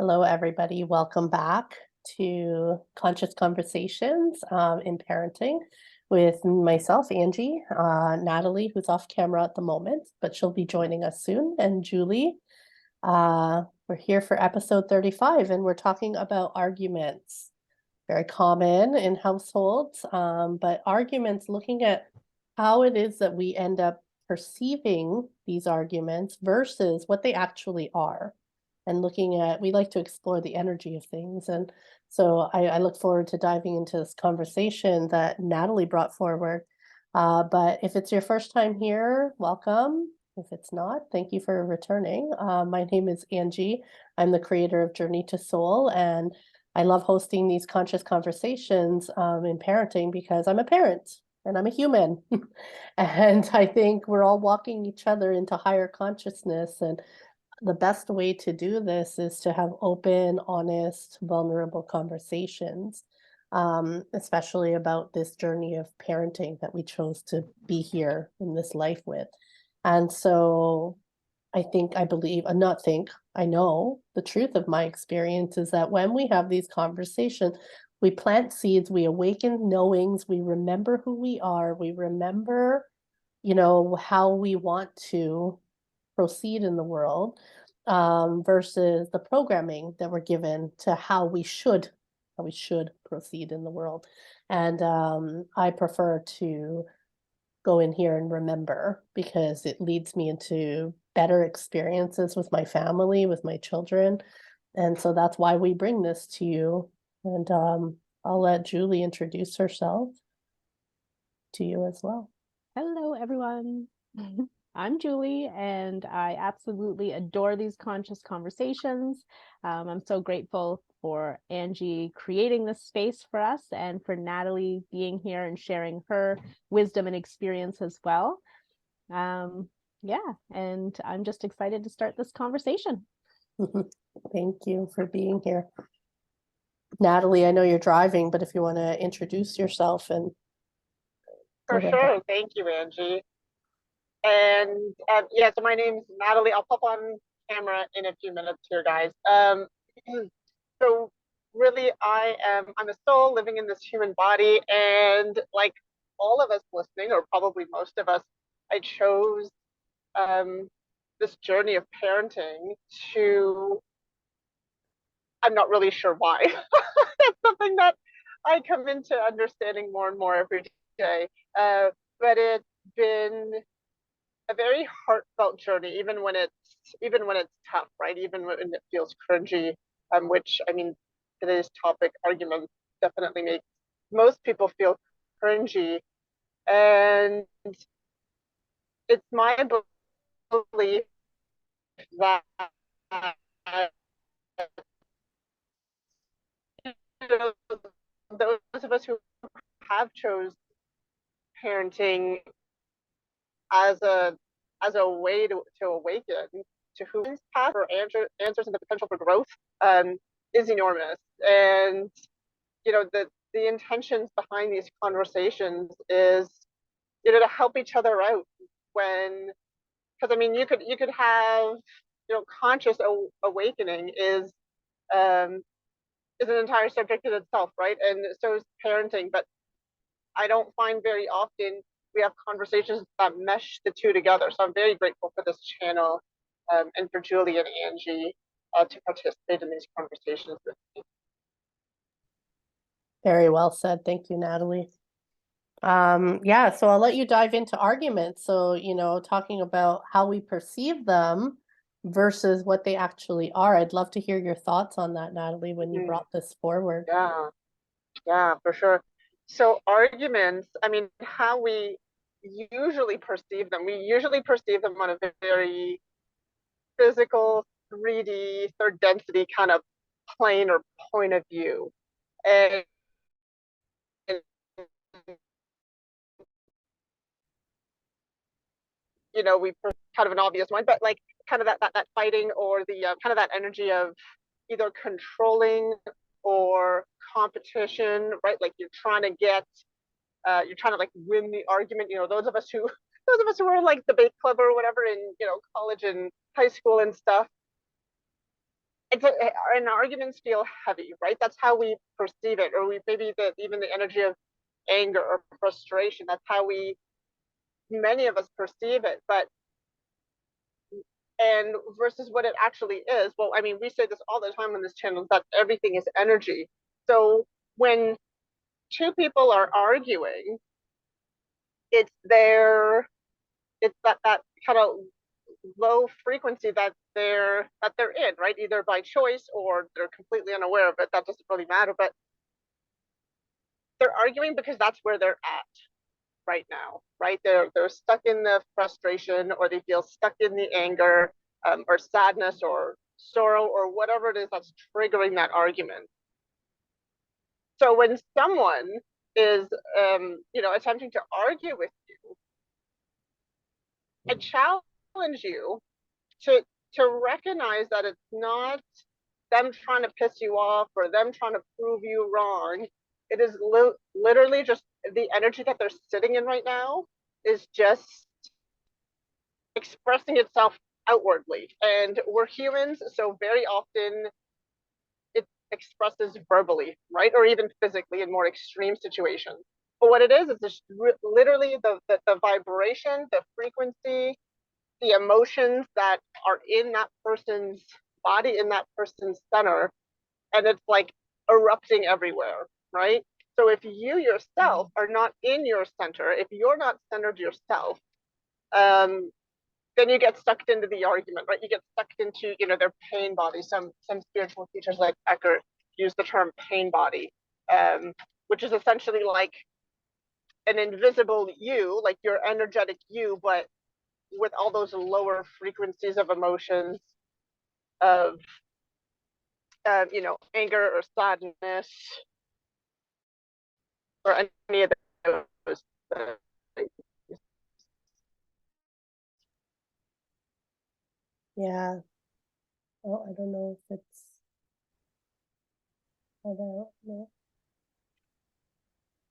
Hello, everybody. Welcome back to Conscious Conversations in Parenting with myself, Angie, Natalie, who's off camera at the moment, but she'll be joining us soon, and Julie. We're here for episode 35, and we're talking about arguments. Very common in households, but arguments, looking at how it is that we end up perceiving these arguments versus what they actually are and looking at, we like to explore the energy of things. And so I look forward to diving into this conversation that Natalie brought forward. But if it's your first time here, welcome. If it's not, thank you for returning. My name is Angie. I'm the creator of Journey to Soul, and I love hosting these conscious conversations in parenting because I'm a parent and I'm a human. And I think we're all walking each other into higher consciousness, and the best way to do this is to have open, honest, vulnerable conversations, especially about this journey of parenting that we chose to be here in this life with. And so I think, I believe, not think, I know the truth of my experience is that when we have these conversations, we plant seeds, we awaken knowings, we remember who we are, we remember, how we want to proceed in the world, versus the programming that we're given to how we should proceed in the world. And I prefer to go in here and remember because it leads me into better experiences with my family, with my children. And so that's why we bring this to you. And I'll let Julie introduce herself to you as well. Hello, everyone. I'm Julie, and I absolutely adore these conscious conversations. I'm so grateful for Angie creating this space for us and for Natalie being here and sharing her wisdom and experience as well. Yeah, and I'm just excited to start this conversation. Thank you for being here. Natalie, I know you're driving, but if you want to introduce yourself and For sure. Thank you, Angie. And yeah, so my name's Natalie. I'll pop on camera in a few minutes here, guys. So really, I'm a soul living in this human body, and like all of us listening, or probably most of us, I chose this journey of parenting to. I'm not really sure why. That's something that I come into understanding more and more every day. But it's been a very heartfelt journey, even when it's tough, right? Even when it feels cringy, which I mean, today's topic arguments definitely make most people feel cringy, and it's my belief that those of us who have chose parenting as a way to awaken to who's path or answers and the potential for growth is enormous. And the intentions behind these conversations is to help each other out because I mean you could have conscious awakening is an entire subject in itself, right? And so is parenting, but I don't find very often we have conversations that mesh the two together. So I'm very grateful for this channel and for Julie and Angie to participate in these conversations with me. Very well said. Thank you, Natalie. Yeah, so I'll let you dive into arguments. So, talking about how we perceive them versus what they actually are. I'd love to hear your thoughts on that, Natalie, when you brought this forward. Yeah, for sure. So arguments, I mean, how we usually perceive them, on a very physical, 3D, third density kind of plane or point of view. And we kind of an obvious one, but like kind of that fighting or the kind of that energy of either controlling or competition, right? Like you're trying to like win the argument. Those of us who were in like debate club or whatever in college and high school and stuff. and arguments feel heavy, right? That's how we perceive it, or we maybe even the energy of anger or frustration. That's how many of us perceive it. But and versus what it actually is. Well, I mean, we say this all the time on this channel, that everything is energy. So when two people are arguing, it's that kind of low frequency that they're in, right? Either by choice or they're completely unaware of it. That doesn't really matter, but they're arguing because that's where they're at right now, right? They're stuck in the frustration, or they feel stuck in the anger, or sadness or sorrow or whatever it is that's triggering that argument. So when someone is attempting to argue with you, I challenge you to recognize that it's not them trying to piss you off or them trying to prove you wrong. It is literally just the energy that they're sitting in right now is just expressing itself outwardly. And we're humans, so very often it expresses verbally, right? Or even physically in more extreme situations. But what it is just literally the vibration, the frequency, the emotions that are in that person's body, in that person's center, and it's like erupting everywhere, right? So if you yourself are not in your center, if you're not centered yourself, then you get sucked into the argument, right? You get sucked into, their pain body. Some spiritual teachers like Eckhart use the term pain body, which is essentially like an invisible you, like your energetic you, but with all those lower frequencies of emotions, of anger or sadness or any of those. Yeah. Oh, I don't know if it's. I don't know.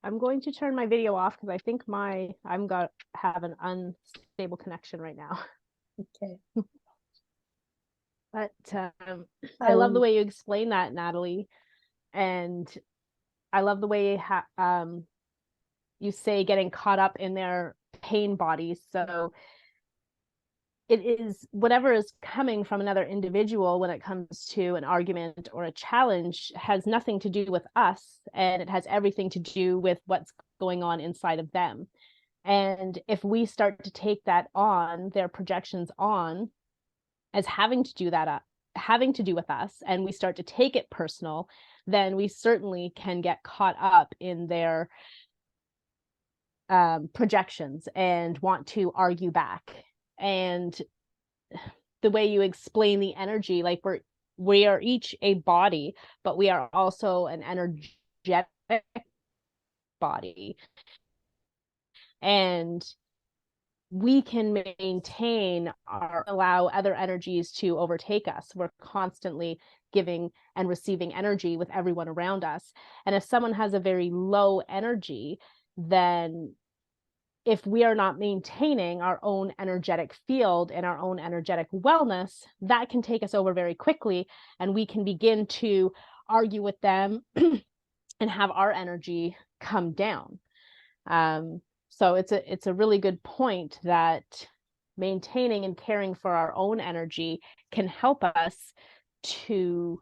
I'm going to turn my video off because I think have an unstable connection right now. Okay. But I love the way you explain that, Natalie, and I love the way you say getting caught up in their pain bodies. So it is whatever is coming from another individual when it comes to an argument or a challenge has nothing to do with us, and it has everything to do with what's going on inside of them. And if we start to take that on, their projections on, as having to do with us, and we start to take it personal, then we certainly can get caught up in their projections and want to argue back. And the way you explain the energy, like we are each a body, but we are also an energetic body, and we can maintain allow other energies to overtake us. We're constantly giving and receiving energy with everyone around us. And if someone has a very low energy, then if we are not maintaining our own energetic field and our own energetic wellness, that can take us over very quickly, and we can begin to argue with them and have our energy come down. So it's a really good point that maintaining and caring for our own energy can help us to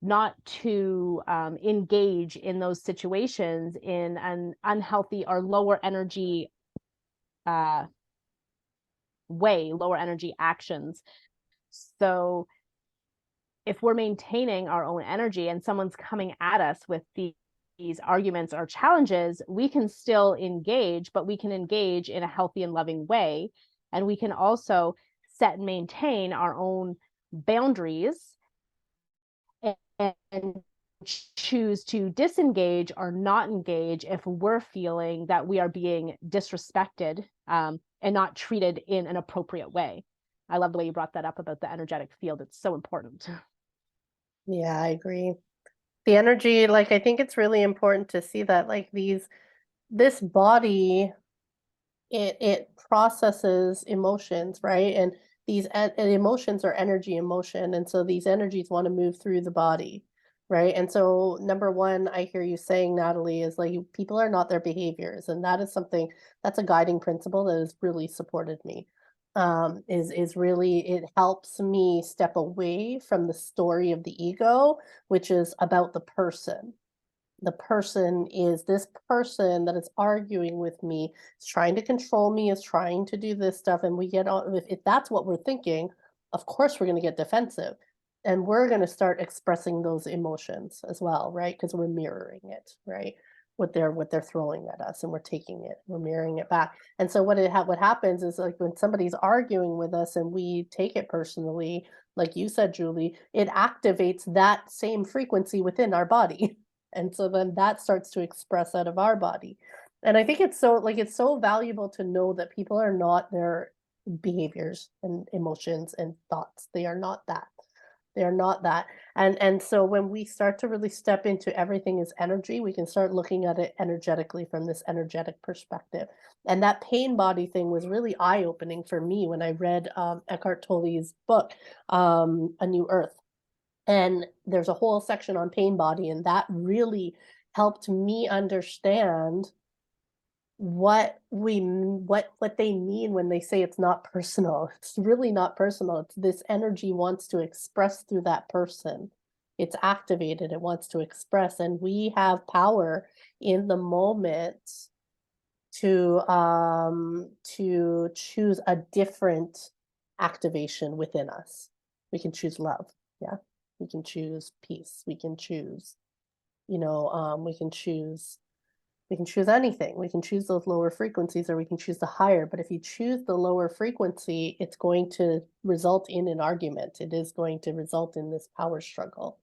not to engage in those situations in an unhealthy or lower energy way, lower energy actions. So if we're maintaining our own energy and someone's coming at us with these arguments or challenges, we can still engage, but we can engage in a healthy and loving way. And we can also set and maintain our own boundaries and choose to disengage or not engage if we're feeling that we are being disrespected and not treated in an appropriate way. I love the way you brought that up about the energetic field. It's so important. Yeah, I agree. The energy, like, I think it's really important to see that, like, this body, it processes emotions, right? And these emotions are energy in motion, and so these energies want to move through the body, right? And so number one, I hear you saying, Natalie, is like people are not their behaviors, and that is something that's a guiding principle that has really supported me. Is really, it helps me step away from the story of the ego, which is about the person. The person is this person that is arguing with me, is trying to control me, is trying to do this stuff, and we get all, if that's what we're thinking, of course we're going to get defensive, and we're going to start expressing those emotions as well, right? Because we're mirroring it, right? What they're throwing at us, and we're taking it, we're mirroring it back. And so what happens is, like, when somebody's arguing with us and we take it personally, like you said, Julie, it activates that same frequency within our body. And so then that starts to express out of our body. And I think it's so valuable to know that people are not their behaviors and emotions and thoughts. They are not that. They are not that. And so when we start to really step into everything as energy, we can start looking at it energetically from this energetic perspective. And that pain body thing was really eye-opening for me when I read Eckhart Tolle's book, A New Earth. And there's a whole section on pain body, and that really helped me understand what they mean when they say it's not personal. It's really not personal. It's this energy wants to express through that person. It's activated, it wants to express, and we have power in the moment to choose a different activation within us. We can choose love. Yeah. We can choose peace. We can choose, we can choose anything. We can choose those lower frequencies, or we can choose the higher. But if you choose the lower frequency, it's going to result in an argument. It is going to result in this power struggle,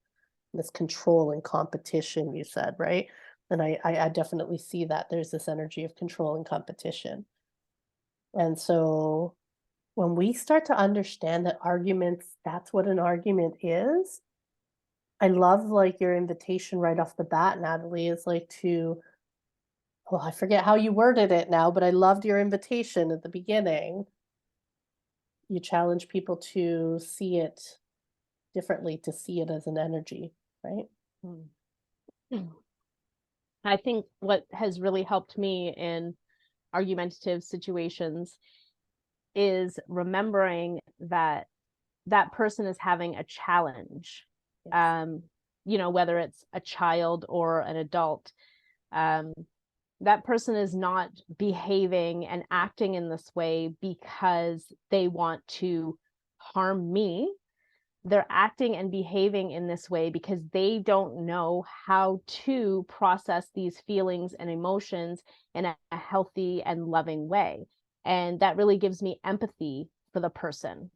this control and competition, you said, right? And I definitely see that there's this energy of control and competition. And so when we start to understand that arguments, that's what an argument is, I love, like, your invitation right off the bat, Natalie, is like well, I forget how you worded it now, but I loved your invitation at the beginning. You challenge people to see it differently, to see it as an energy, right? Mm. I think what has really helped me in argumentative situations is remembering that that person is having a challenge. Yes. Whether it's a child or an adult, that person is not behaving and acting in this way because they want to harm me. They're acting and behaving in this way because they don't know how to process these feelings and emotions in a healthy and loving way. And that really gives me empathy for the person.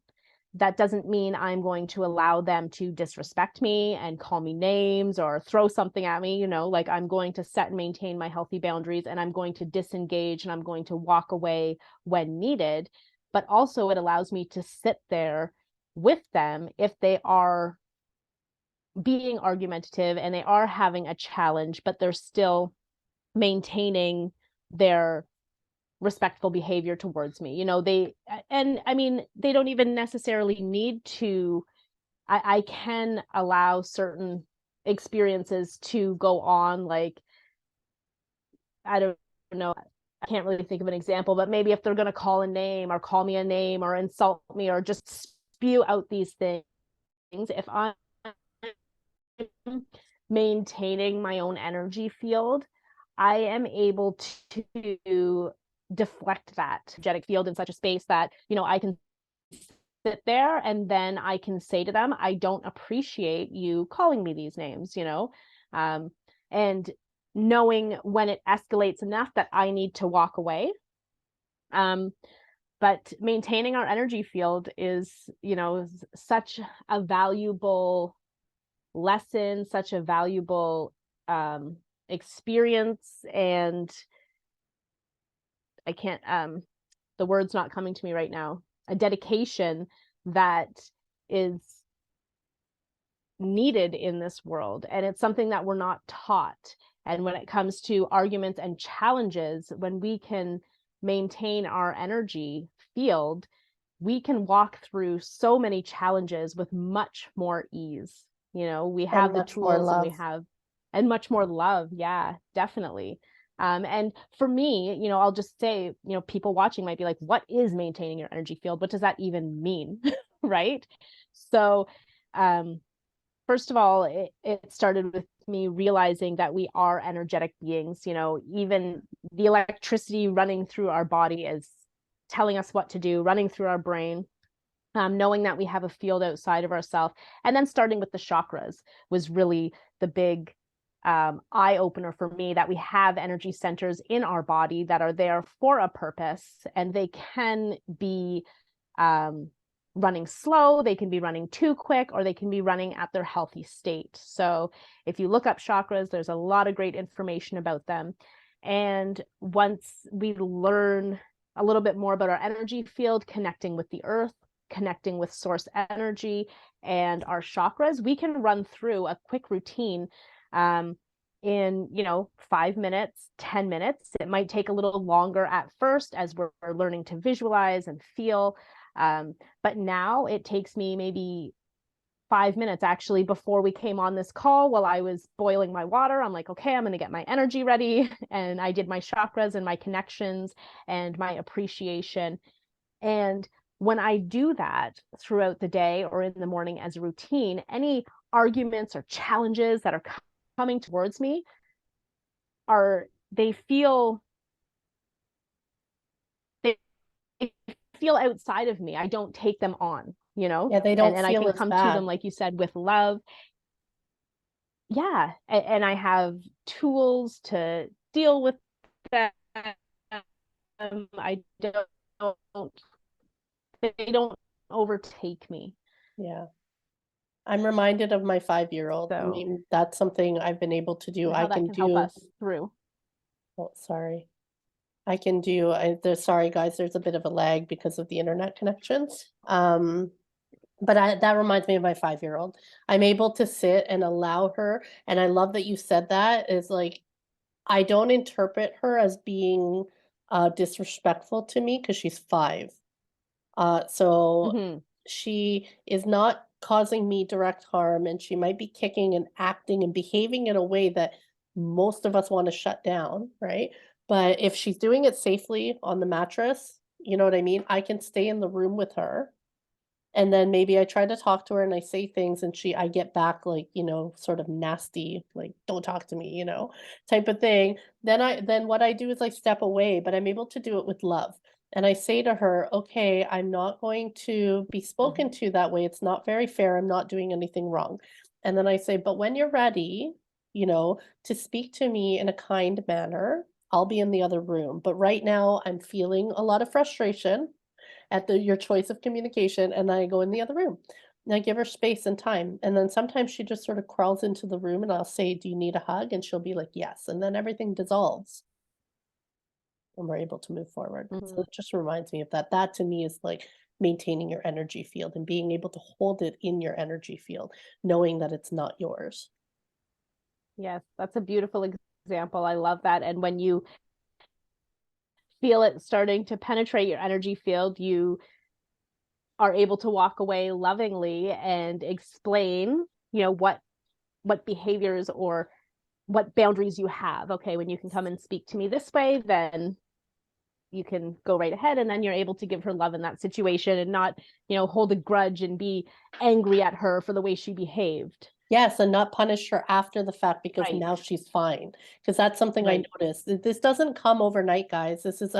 That doesn't mean I'm going to allow them to disrespect me and call me names or throw something at me, like I'm going to set and maintain my healthy boundaries, and I'm going to disengage, and I'm going to walk away when needed. But also it allows me to sit there with them if they are being argumentative and they are having a challenge, but they're still maintaining their respectful behavior towards me. They don't even necessarily need to. I can allow certain experiences to go on, like, I don't know, I can't really think of an example, but maybe if they're going to call a name or call me a name or insult me or just spew out these things, if I'm maintaining my own energy field, I am able to deflect that energetic field in such a space that, I can sit there and then I can say to them, I don't appreciate you calling me these names, and knowing when it escalates enough that I need to walk away. But maintaining our energy field is, such a valuable lesson, such a valuable experience. And I can't, the word's not coming to me right now, a dedication that is needed in this world. And it's something that we're not taught. And when it comes to arguments and challenges, when we can maintain our energy field, we can walk through so many challenges with much more ease. You know, we And have the much more tools and we love. have, and much more love. Yeah, definitely. And for me, you know, I'll just say, you know, people watching might be like, what is maintaining your energy field? What does that even mean? Right? So, first of all, it started with me realizing that we are energetic beings. You know, even the electricity running through our body is telling us what to do, running through our brain. Knowing that we have a field outside of ourselves, and then starting with the chakras was really the big eye opener for me, that we have energy centers in our body that are there for a purpose, and they can be running slow, they can be running too quick, or they can be running at their healthy state. So if you look up chakras, there's a lot of great information about them. And once we learn a little bit more about our energy field, connecting with the earth, connecting with source energy and our chakras, we can run through a quick routine in, you know, 5 minutes, 10 minutes. It might take a little longer at first as we're learning to visualize and feel. But now it takes me maybe 5 minutes. Actually, before we came on this call, while I was boiling my water, I'm like, okay, I'm going to get my energy ready. And I did my chakras and my connections and my appreciation. And when I do that throughout the day or in the morning as a routine, any arguments or challenges that are coming towards me they feel they feel outside of me. I don't take them on, you know? Yeah, they don't And I feel can as come to them, bad. like you said, with love. Yeah. And I have tools to deal with that. I don't, they don't overtake me. Yeah. I'm reminded of my 5-year-old. I So, mean, that's something I've been able to do. and I how that can can help do, us through. oh, sorry. I can do, sorry guys, there's a bit of a lag because of the internet connections. But that reminds me of my 5-year-old. I'm able to sit and allow her, and I love that you said that, is like, I don't interpret her as being disrespectful to me because she's 5. So Mm-hmm. she is not causing me direct harm, and she might be kicking and acting and behaving in a way that most of us want to shut down, right? But if she's doing it safely on the mattress, you know what I mean? I can stay in the room with her, and then maybe I try to talk to her and I say things and I get back like, you know, sort of nasty, like, don't talk to me, you know, type of thing. Then what I do is I step away, but I'm able to do it with love. And I say to her, okay, I'm not going to be spoken Mm-hmm. to that way. It's not very fair. I'm not doing anything wrong. And then I say, but when you're ready, you know, to speak to me in a kind manner, I'll be in the other room. But right now I'm feeling a lot of frustration at your choice of communication, and I go in the other room. And I give her space and time. And then sometimes she just sort of crawls into the room and I'll say, do you need a hug? And she'll be like, yes. And then everything dissolves and we're able to move forward. So Mm-hmm. it just reminds me of that. That to me is like maintaining your energy field and being able to hold it in your energy field, knowing that it's not yours. Yes, that's a beautiful example. I love that. And when you feel it starting to penetrate your energy field, you are able to walk away lovingly and explain, you know, what behaviors or what boundaries you have. Okay, when you can come and speak to me this way, then you can go right ahead, and then you're able to give her love in that situation and not, you know, hold a grudge and be angry at her for the way she behaved. Yes, and not punish her after the fact because Right. now she's fine. Because that's something I Right. noticed. This doesn't come overnight, guys. This is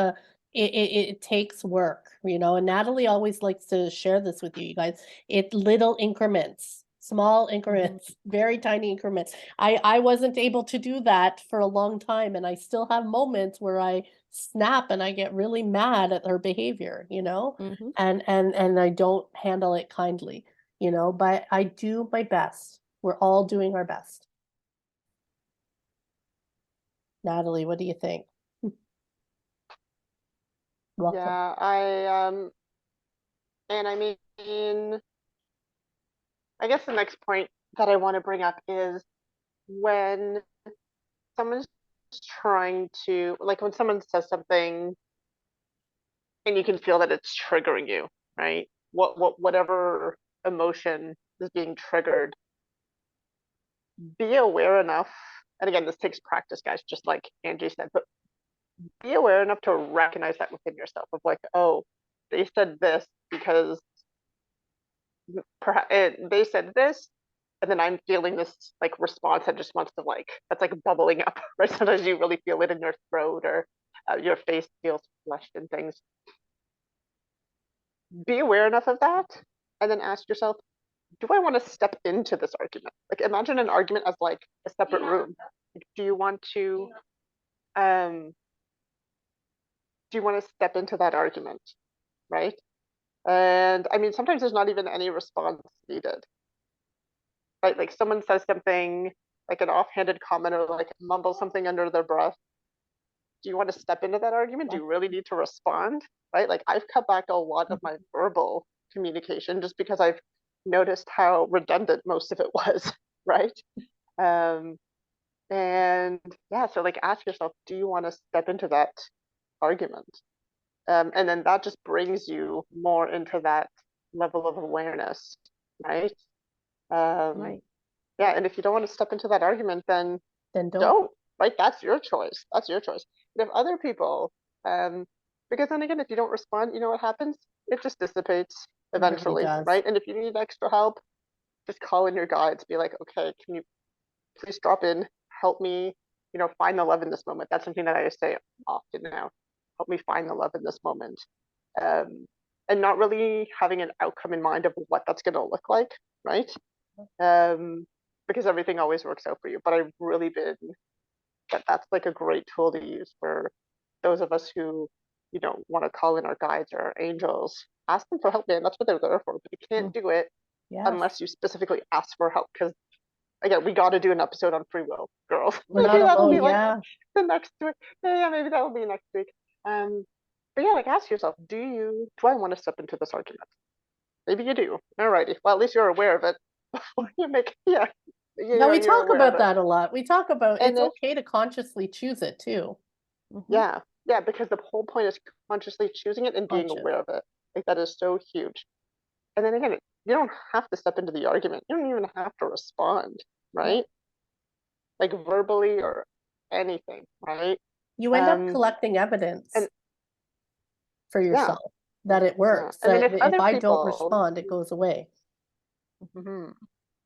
it takes work, you know, and Natalie always likes to share this with you guys. It little increments, small Mm-hmm. increments, very tiny increments. I wasn't able to do that for a long time, and I still have moments where I snap and I get really mad at her behavior, you know, Mm-hmm. and I don't handle it kindly, you know, but I do my best. We're all doing our best. Natalie, what do you think? Welcome. Yeah, and I mean, I guess the next point that I want to bring up is when someone's trying to, like when someone says something and you can feel that it's triggering you, right? Whatever emotion is being triggered, be aware enough. And again, this takes practice, guys, just like Angie said, but be aware enough to recognize that within yourself of like, oh, they said this because they said this, and then I'm feeling this like response that just wants to like, that's like bubbling up, right? Sometimes you really feel it in your throat, or your face feels flushed and things. Be aware enough of that, and then ask yourself, do I want to step into this argument? Like, imagine an argument as like a separate room. Like, do you want to step into that argument, right? And I mean, sometimes there's not even any response needed, right? Like someone says something like an offhanded comment or like mumble something under their breath. Do you want to step into that argument? Do you really need to respond, right? Like I've cut back a lot of my verbal communication just because I've noticed how redundant most of it was, right? And yeah, so like ask yourself, do you want to step into that argument? And then that just brings you more into that level of awareness, right? Right. Yeah, and if you don't want to step into that argument, then don't, right? That's your choice. That's your choice. But if other people, because then again, if you don't respond, you know what happens? It just dissipates eventually, does. right? And if you need extra help, just call in your guides. Be like, okay, can you please drop in, help me, find the love in this moment. That's something that I say often now. Help me find the love in this moment. And not really having an outcome in mind of what that's going to look like, right? Because everything always works out for you. But I've really been that's like a great tool to use for those of us who, want to call in our guides or our angels. Ask them for help, man. That's what they're there for. But you can't do it unless you specifically ask for help. Because again, we got to do an episode on free will, girls. We're Maybe not that'll alone, be like the next week. Yeah, maybe that'll be next week. But yeah, like ask yourself, do I want to step into this argument? Maybe you do. Alrighty. Well, at least you're aware of it before you make Now we you're talk aware of about it. that a lot. We talk about And it's if, okay to consciously choose it too. yeah, because the whole point is consciously choosing it and being aware of it. Like that is so huge. And then again, you don't have to step into the argument. You don't even have to respond, right? Like verbally or anything, right? You end up collecting evidence And for yourself that it works. And then That if if other I don't people, respond, it goes away. and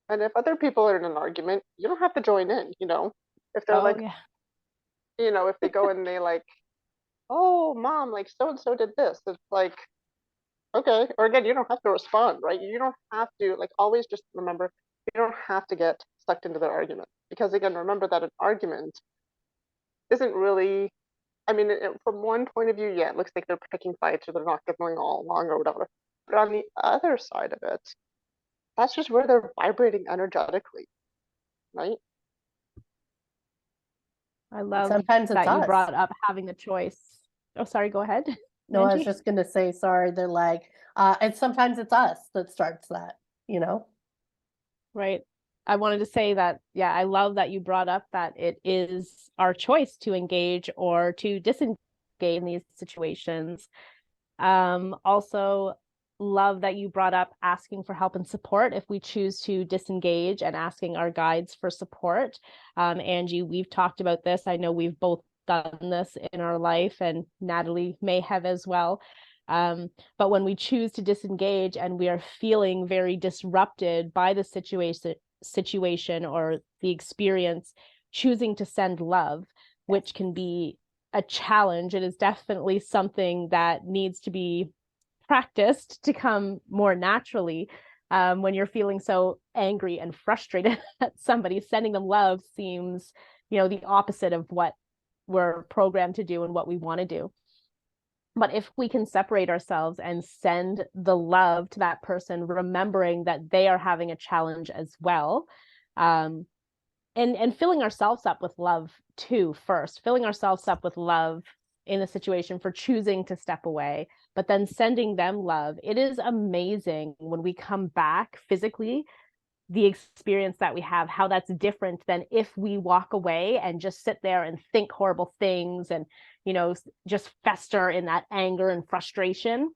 if other people are in an argument, you don't have to join in, if they're like, if they go and they like, oh, mom, like so and so did this, it's like, okay. Or again, you don't have to respond, right? You don't have to, like, always just remember, you don't have to get sucked into their argument. Because again, remember that an argument isn't really, I mean, from one point of view, yeah, it looks like they're picking fights or they're not getting all along or whatever. But on the other side of it, that's just where they're vibrating energetically, right? I love sometimes it's that you us. brought up having a choice. Oh, sorry, go ahead. No, I was Angie? just going to say, sorry, they're like, and sometimes it's us that starts that, Right. I wanted to say that, yeah, I love that you brought up that it is our choice to engage or to disengage in these situations. Also love that you brought up asking for help and support if we choose to disengage and asking our guides for support. Angie, we've talked about this. I know we've both done this in our life, and Natalie may have as well. But when we choose to disengage and we are feeling very disrupted by the situation or the experience, choosing to send love, which can be a challenge. It is definitely something that needs to be practiced to come more naturally. When you're feeling so angry and frustrated at somebody, sending them love seems, the opposite of what we're programmed to do and what we want to do. But if we can separate ourselves and send the love to that person, remembering that they are having a challenge as well, and filling ourselves up with love too, first, filling ourselves up with love in the situation for choosing to step away, but then sending them love. It is amazing when we come back physically, the experience that we have, how that's different than if we walk away and just sit there and think horrible things and, just fester in that anger and frustration.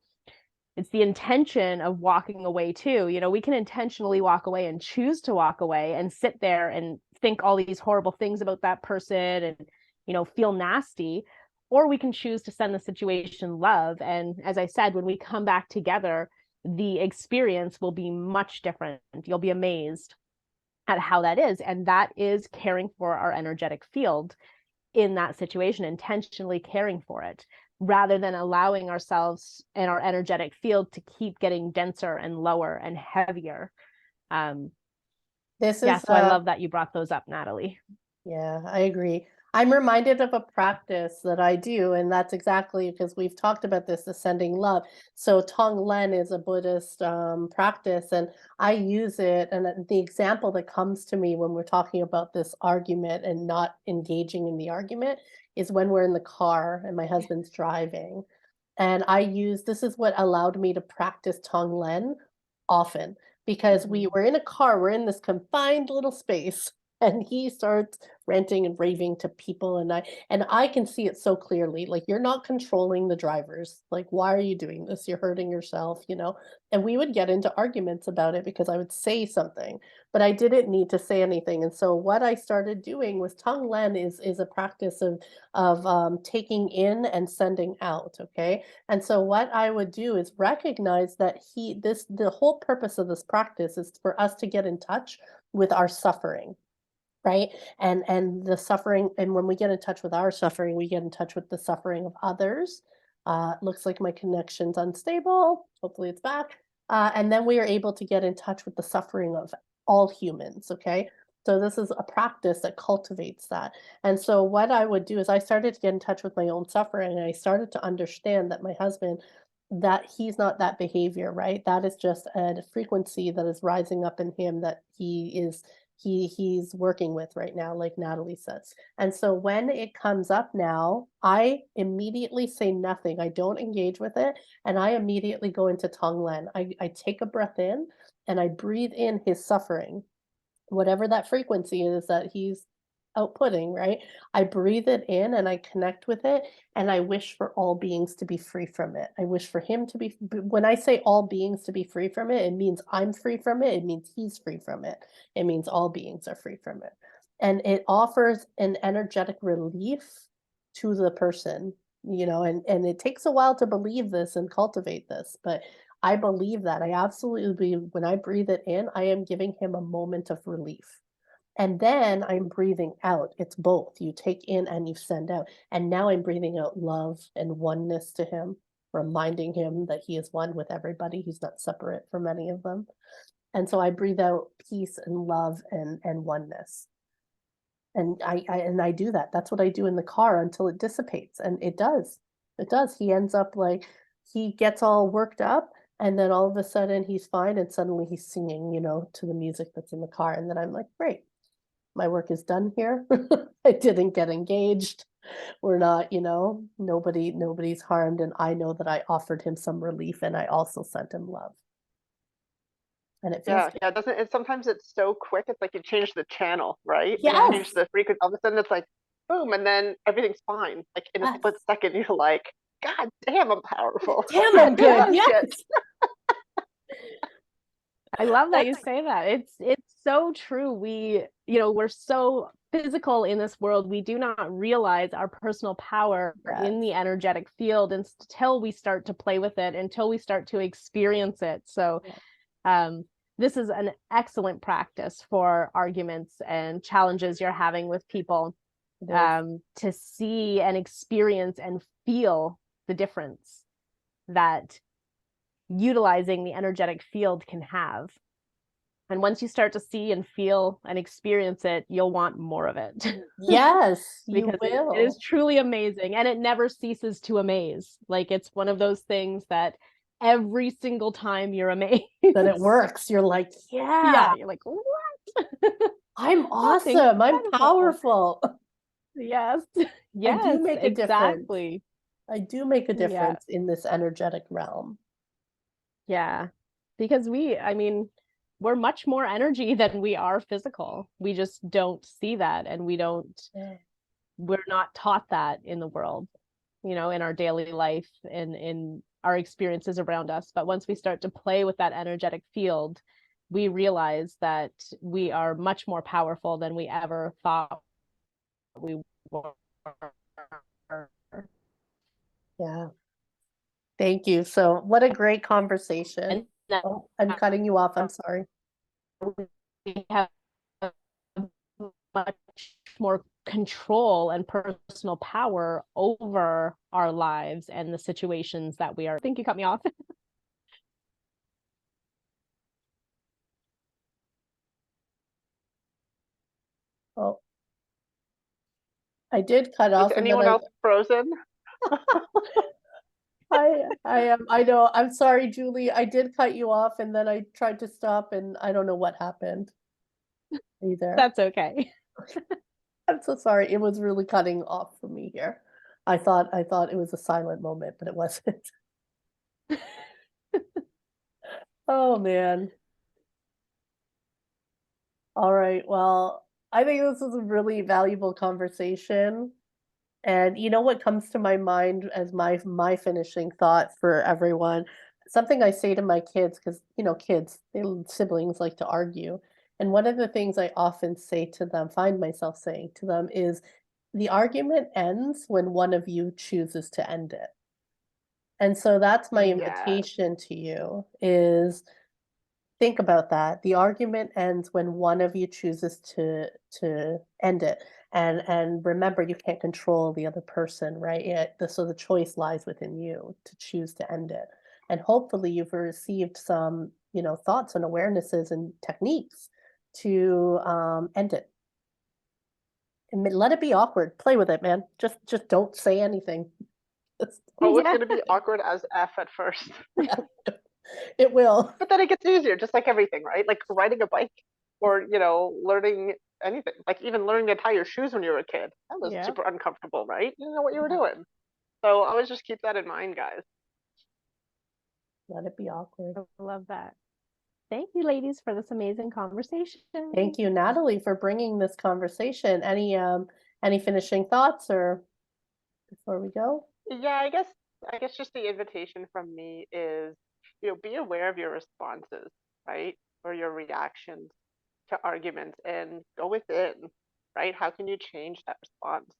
it's the intention of walking away too. You know, we can intentionally walk away and choose to walk away and sit there and think all these horrible things about that person and, you know, feel nasty, or we can choose to send the situation love. And as I said, when we come back together, the experience will be much different. You'll be amazed at how that is. And that is caring for our energetic field in that situation, intentionally caring for it, rather than allowing ourselves and our energetic field to keep getting denser and lower and heavier. This Yeah, is so I love that you brought those up, Natalie. Yeah, I agree. I'm reminded of a practice that I do, and that's exactly because we've talked about this, ascending love. So Tonglen is a Buddhist practice, and I use it. And the example that comes to me when we're talking about this argument and not engaging in the argument is when we're in the car and my husband's driving. And this is what allowed me to practice Tonglen often because we were in a car, we're in this confined little space. And he starts ranting and raving to people, and I can see it so clearly. Like, you're not controlling the drivers. Like, why are you doing this? You're hurting yourself, you know? And we would get into arguments about it because I would say something, but I didn't need to say anything. And so what I started doing was Tonglen is a practice of taking in and sending out. Okay. And so what I would do is recognize that the whole purpose of this practice is for us to get in touch with our suffering, right? And the suffering, and when we get in touch with our suffering, we get in touch with the suffering of others. Looks like my connection's unstable. Hopefully it's back. And then we are able to get in touch with the suffering of all humans, okay? So this is a practice that cultivates that. And so what I would do is I started to get in touch with my own suffering, and I started to understand that my husband, that he's not that behavior, right? That is just a frequency that is rising up in him that he's working with right now, like Natalie says. And so when it comes up now, I immediately say nothing. I don't engage with it. And I immediately go into Tonglen. I take a breath in and I breathe in his suffering, whatever that frequency is that he's outputting, right? I breathe it in and I connect with it, and I wish for all beings to be free from it. I wish for him to be, when I say all beings to be free from it, it means I'm free from it. It means he's free from it. It means all beings are free from it. And it offers an energetic relief to the person, you know, and it takes a while to believe this and cultivate this, but I believe that. I absolutely believe when I breathe it in, I am giving him a moment of relief. And then I'm breathing out. It's both. You take in and you send out. And now I'm breathing out love and oneness to him, reminding him that he is one with everybody. He's not separate from any of them. And so I breathe out peace and love and oneness. And I do that. That's what I do in the car until it dissipates. And it does. It does. He ends up like, he gets all worked up, and then all of a sudden he's fine, and suddenly he's singing, you know, to the music that's in the car. And then I'm like, great, my work is done here. I didn't get engaged. We're not, you know, nobody's harmed. And I know that I offered him some relief, and I also sent him love. And it feels Yeah, good. yeah. It doesn't it sometimes it's so quick, it's like you change the channel, right? And you change Yes. the frequency, all of a sudden it's like boom, and then everything's fine. Like in a Yes. split second, you're like, God damn, I'm powerful. Damn, I'm good. Oh, Yes. shit. I love that you That's say that. It's so true. We, you know, we're so physical in this world. We do not realize our personal power in the energetic field until we start to play with it, until we start to experience it. So, this is an excellent practice for arguments and challenges you're having with people, to see and experience and feel the difference that utilizing the energetic field can have. And once you start to see and feel and experience it, you'll want more of it. Yes, you Because will. it is truly amazing, and it never ceases to amaze. Like, it's one of those things that every single time you're amazed that it works. You're like, yeah, you're like, what? I'm That's awesome. I'm incredible. powerful. Yes, I yes, do make a difference. exactly. I do make a Yeah, difference in this energetic realm. yeah, because I mean, we're much more energy than we are physical. We just don't see that, and we're not taught that in the world, you know, in our daily life, and in our experiences around us. But once we start to play with that energetic field, we realize that we are much more powerful than we ever thought we were. Yeah. Thank you. So what a great conversation. And Oh, I'm cutting you off. I'm sorry. we have much more control and personal power over our lives and the situations that we are. I think you cut me off. Oh, I did cut Is off and then anyone else frozen? I know. I'm sorry, Julie. I did cut you off and then I tried to stop and I don't know what happened. Are you there? That's okay. I'm so sorry. It was really cutting off for me here. I thought it was a silent moment, but it wasn't. Oh man. All right. Well, I think this was a really valuable conversation. And you know what comes to my mind as my finishing thought for everyone? Something I say to my kids, because you know, kids, siblings like to argue. And one of the things I often say to them, find myself saying to them, is the argument ends when one of you chooses to end it. And so that's my Yeah. invitation to you is think about that. The argument ends when one of you chooses to end it. And remember, you can't control the other person, right? So the choice lies within you to choose to end it. And hopefully you've received some, you know, thoughts and awarenesses and techniques to end it. And let it be awkward. Play with it, man. Just don't say anything. Oh, it's going to be awkward as F at first. It will. But then it gets easier, just like everything, right? Like riding a bike or, you know, learning anything. Like even learning to tie your shoes when you were a kid. That was super uncomfortable, right? You didn't know what you were doing. So always just keep that in mind, guys. Let it be awkward. I love that. Thank you, ladies, for this amazing conversation. Thank you, Natalie, for bringing this conversation. Any finishing thoughts or before we go? Yeah, I guess just the invitation from me is, you know, be aware of your responses, right? Or your reactions to arguments and go within, right? How can you change that response?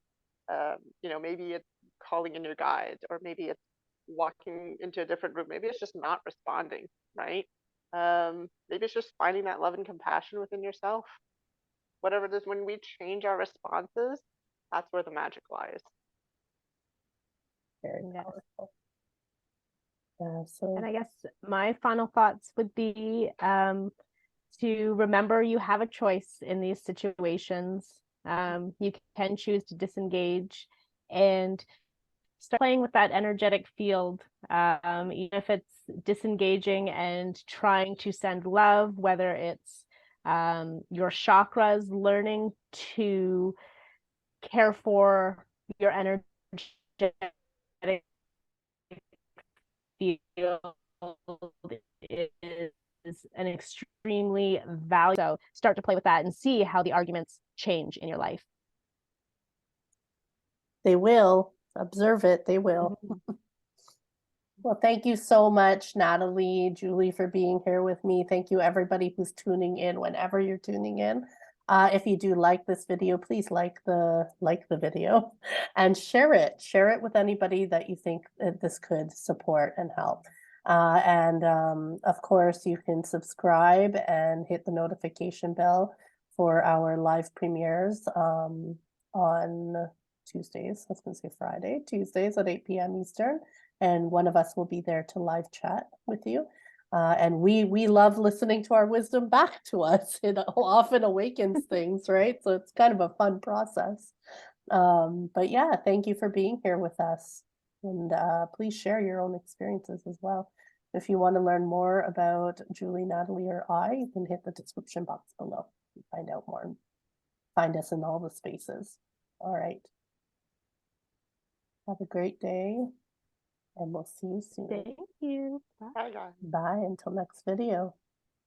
You know, maybe it's calling in your guide, or maybe it's walking into a different room. Maybe it's just not responding, right? Maybe it's just finding that love and compassion within yourself. Whatever it is, when we change our responses, that's where the magic lies. Very powerful. Yeah, And I guess my final thoughts would be to remember you have a choice in these situations. You can choose to disengage and start playing with that energetic field, even if it's disengaging and trying to send love, whether it's your chakras, learning to care for your energetic field is an extremely valuable. So start to play with that and see how the arguments change in your life. They will. Observe it. They will. Well, thank you so much, Natalie, Julie, for being here with me. Thank you, everybody who's tuning in whenever you're tuning in. If you do like this video, please like the video and share it. Share it with anybody that you think that this could support and help. Of course, you can subscribe and hit the notification bell for our live premieres on Tuesdays. I was going to say Friday, Tuesdays at 8 p.m. Eastern. And one of us will be there to live chat with you. And we love listening to our wisdom back to us. It often awakens things, right? So it's kind of a fun process. But yeah, thank you for being here with us. And please share your own experiences as well. If you want to learn more about Julie, Natalie, or I, you can hit the description box below and find out more. Find us in all the spaces. All right. Have a great day. And we'll see you soon. Thank you. Bye, guys. Bye until next video.